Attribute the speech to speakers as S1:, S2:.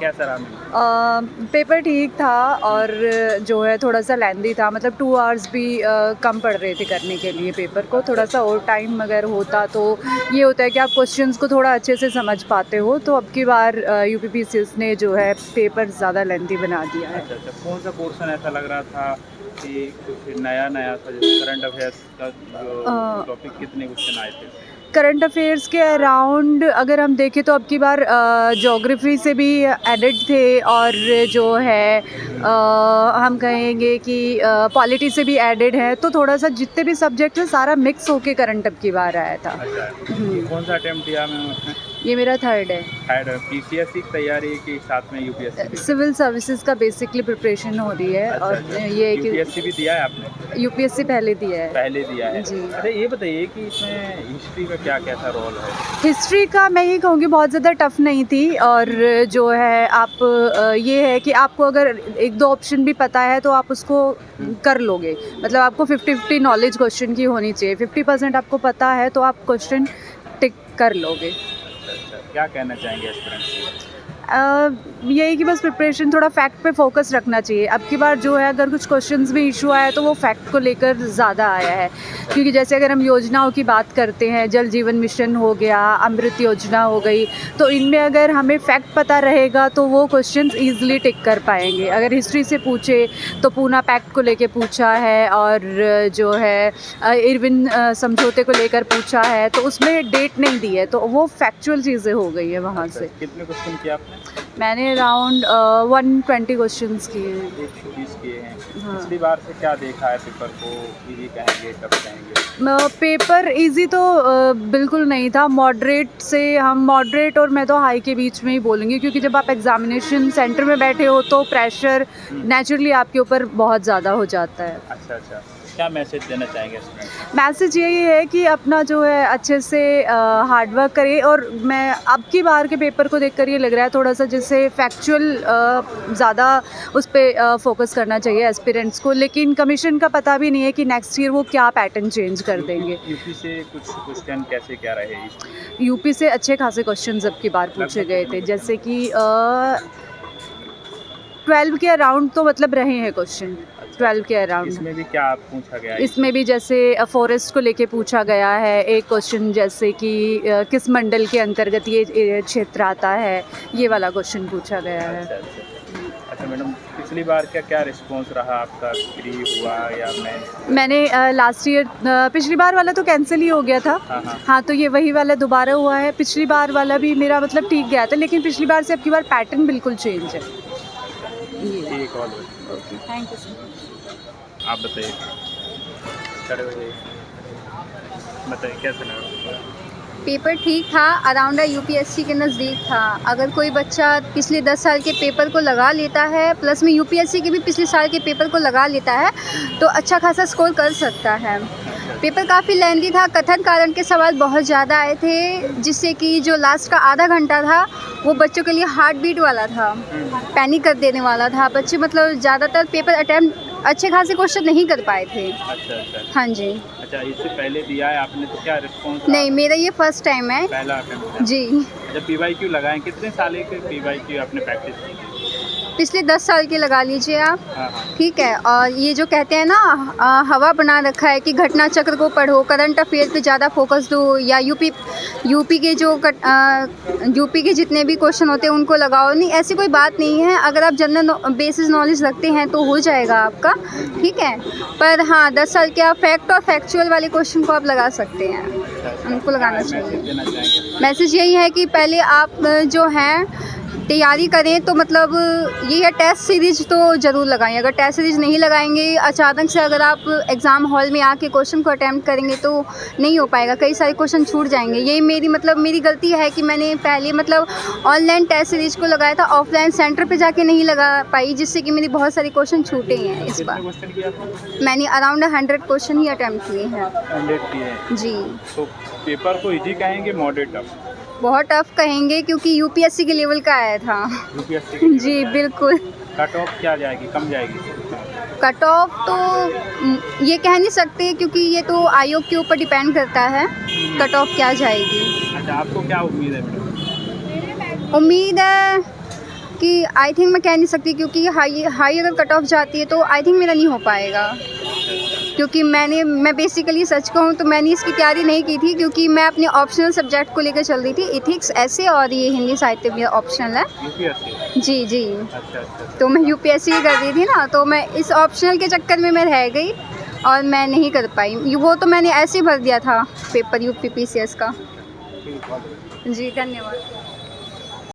S1: कैसा रहा?
S2: पेपर ठीक था और जो है थोड़ा सा लेंदी था, मतलब 2 आवर्स भी कम पड़ रहे थे करने के लिए पेपर को। थोड़ा सा और टाइम अगर होता तो ये होता है कि आप क्वेश्चंस को थोड़ा अच्छे से समझ पाते हो। तो अब की बार यूपीपीसीएस ने जो है पेपर ज़्यादा लेंदी बना दिया है।
S1: अच्छा, कौन सा पोर्शन ऐसा लग रहा था कि कुछ नया-नया था, जैसे करंट अफेयर्स का जो टॉपिक, कितने क्वेश्चन आए थे इसमें?
S2: करंट अफेयर्स के अराउंड अगर हम देखें तो अब की बार ज्योग्राफी से भी एडेड थे और जो है हम कहेंगे कि पॉलिटी से भी एडेड है। तो थोड़ा सा जितने भी सब्जेक्ट हैं सारा मिक्स होके करंट अब की बार आया था।
S1: अच्छा, कौन सा अटेम्प्ट दिया मैम आपने?
S2: ये मेरा थर्ड है।
S1: शायद पीसीएससी की तैयारी के साथ में यूपीएससी की?
S2: सिविल सर्विसेज का बेसिकली प्रिपरेशन हो रही है।
S1: अच्छा,
S2: और
S1: अच्छा।
S2: ये है कि
S1: यूपीएससी भी दिया है आपने?
S2: यूपीएससी पहले दिया है।
S1: पहले दिया है।
S2: जी।
S1: अच्छा, ये बताइए कि इसमें हिस्ट्री का क्या कैसा रोल है?
S2: हिस्ट्री का मैं ये कहूँगी बहुत ज़्यादा टफ नहीं थी। और जो है आप ये है कि आपको अगर 1-2 ऑप्शन भी पता है तो आप उसको कर लोगे। मतलब आपको 50-50 नॉलेज क्वेश्चन की होनी चाहिए। 50% आपको पता है तो आप क्वेश्चन टिक कर लोगे।
S1: अच्छा, क्या कहना चाहेंगे एस्पिरेंट्स को?
S2: यही कि बस प्रिपरेशन थोड़ा फैक्ट पे फोकस रखना चाहिए। अब की बार जो है अगर कुछ क्वेश्चंस में इशू आया तो वो फैक्ट को लेकर ज़्यादा आया है। क्योंकि जैसे अगर हम योजनाओं की बात करते हैं, जल जीवन मिशन हो गया, अमृत योजना हो गई, तो इनमें अगर हमें फैक्ट पता रहेगा तो वो क्वेश्चंस ईजिली टिक कर पाएंगे। अगर हिस्ट्री से पूछे तो पूना पैक्ट को लेके पूछा है और जो है इरविन समझौते को लेकर पूछा है, तो उसमें डेट नहीं दी है, तो वो फैक्चुअल चीज़ें हो गई है वहाँ से।
S1: कितने क्वेश्चन किए आपने?
S2: मैंने अराउंड 120 क्वेश्चंस किए।
S1: 120 किए हैं।
S2: हाँ।
S1: पिछली बार से क्या देखा है पेपर को? इजी कहेंगे, टफ कहेंगे?
S2: पेपर इजी तो बिल्कुल नहीं था। मॉडरेट से हम मॉडरेट और मैं तो हाई के बीच में ही बोलूँगी, क्योंकि जब आप एग्जामिनेशन सेंटर में बैठे हो तो प्रेशर नेचुरली आपके ऊपर बहुत ज़्यादा हो जाता है।
S1: अच्छा, अच्छा। क्या मैसेज देना चाहेंगे स्टूडेंट?
S2: मैसेज यही है कि अपना जो है अच्छे से हार्ड वर्क करें। और मैं अब की बार के पेपर को देखकर ये लग रहा है थोड़ा सा जैसे फैक्चुअल ज़्यादा उस पर फोकस करना चाहिए एस्पिरेंट्स को। लेकिन कमीशन का पता भी नहीं है कि नेक्स्ट ईयर वो क्या पैटर्न चेंज कर देंगे।
S1: यूपी से कुछ क्वेश्चन कैसे क्या रहे?
S2: यूपी से अच्छे खासे क्वेश्चंस अब की बार पूछे गए थे, जैसे कि 12 के अराउंड तो मतलब रहे हैं क्वेश्चन। 12 के अराउंड।
S1: इसमें भी क्या पूछा गया है?
S2: इसमें भी जैसे फॉरेस्ट को लेके पूछा गया है एक क्वेश्चन, जैसे कि किस मंडल के अंतर्गत ये क्षेत्र आता है, ये वाला क्वेश्चन पूछा गया है।
S1: अच्छा, अच्छा। अच्छा मैडम, पिछली बार क्या क्या रिस्पॉन्स रहा आपका? फ्री हुआ या
S2: मैंने लास्ट ईयर पिछली बार वाला तो कैंसिल ही हो गया था। हाँ, तो ये वही वाला दोबारा हुआ है। पिछली बार वाला भी मेरा मतलब ठीक गया था, लेकिन पिछली बार से अब की बार पैटर्न बिल्कुल चेंज है।
S1: ठीक है,
S2: ओके, थैंक यू सर।
S1: आप बताइए, खड़े हो जाइए, बताइए कैसा लगा?
S3: पेपर ठीक था, अराउंड यूपीएससी के नज़दीक था। अगर कोई बच्चा पिछले 10 साल के पेपर को लगा लेता है, प्लस में यूपीएससी के भी पिछले साल के पेपर को लगा लेता है, तो अच्छा खासा स्कोर कर सकता है। पेपर काफ़ी लेंथी था, कथन कारण के सवाल बहुत ज़्यादा आए थे, जिससे कि जो लास्ट का आधा घंटा था वो बच्चों के लिए हार्ट बीट वाला था, पैनिक कर देने वाला था। बच्चे मतलब ज़्यादातर पेपर अटैम्प्ट अच्छे खासे क्वेश्चन नहीं कर पाए थे।
S1: अच्छा, अच्छा।
S3: हाँ जी।
S1: अच्छा, इससे पहले दिया है आपने, तो क्या रिस्पॉन्स?
S3: नहीं, मेरा ये फर्स्ट टाइम है।
S1: पहला अटेम्प्ट है।
S3: जी।
S1: अच्छा, पीवाईक्यू लगाएं, कितने साल के पीवाईक्यू आपने प्रैक्टिस की थी?
S3: पिछले 10 साल के लगा लीजिए आप।
S1: हाँ, हाँ।
S3: ठीक है। और ये जो कहते हैं ना हवा बना रखा है कि घटना चक्र को पढ़ो, करंट अफेयर पे ज़्यादा फोकस दो, या यूपी के जो यूपी के जितने भी क्वेश्चन होते हैं उनको लगाओ। नहीं, ऐसी कोई बात नहीं है। अगर आप जनरल बेसिस नॉलेज रखते हैं तो हो जाएगा आपका। ठीक है। पर हाँ, 10 साल के आप फैक्ट और फैक्चुअल वाले क्वेश्चन को आप लगा सकते हैं, उनको लगाना चाहिए। मैसेज यही है कि पहले आप जो है तैयारी करें, तो मतलब ये है टेस्ट सीरीज तो ज़रूर लगाएं। अगर टेस्ट सीरीज नहीं लगाएंगे, अचानक से अगर आप एग्ज़ाम हॉल में आके क्वेश्चन को अटैम्प्ट करेंगे तो नहीं हो पाएगा, कई सारे क्वेश्चन छूट जाएंगे। यही मेरी गलती है कि मैंने पहले मतलब ऑनलाइन टेस्ट सीरीज को लगाया था, ऑफलाइन सेंटर पे जाके नहीं लगा पाई, जिससे कि मेरी बहुत सारे क्वेश्चन छूटे हैं इस बार। मैंने अराउंड 100 क्वेश्चन ही अटैम्प्ट किए हैं।
S1: 100 किए हैं
S3: जी।
S1: तो पेपर को इजी कहेंगे, मॉडरेट टफ?
S3: बहुत टफ कहेंगे, क्योंकि यूपीएससी के लेवल का आया था।
S1: यूपीएससी के
S3: जी बिल्कुल।
S1: कट ऑफ क्या जाएगी, कम जाएगी?
S3: कट ऑफ तो ये कह नहीं सकते, क्योंकि ये तो आयोग के ऊपर डिपेंड करता है कट ऑफ क्या जाएगी।
S1: अच्छा, आपको क्या उम्मीद है मैडम?
S3: उम्मीद है कि आई थिंक मैं कह नहीं सकती, क्योंकि हाई अगर कट ऑफ जाती है तो आई थिंक मेरा नहीं हो पाएगा, क्योंकि मैं बेसिकली सच कहूँ तो मैंने इसकी तैयारी नहीं की थी, क्योंकि मैं अपने ऑप्शनल सब्जेक्ट को लेकर चल रही थी, इथिक्स ऐसे और ये हिंदी साहित्य भी ऑप्शनल है।
S1: यूपीएससी?
S3: जी जी।
S1: अच्छा अच्छा।
S3: तो मैं यूपीएससी कर रही थी ना, तो मैं इस ऑप्शनल के चक्कर में मैं रह गई और मैं नहीं कर पाई। वो तो मैंने ऐसे ही भर दिया था पेपर यूपी पीसीएस का।
S1: ठीक है।
S3: जी धन्यवाद।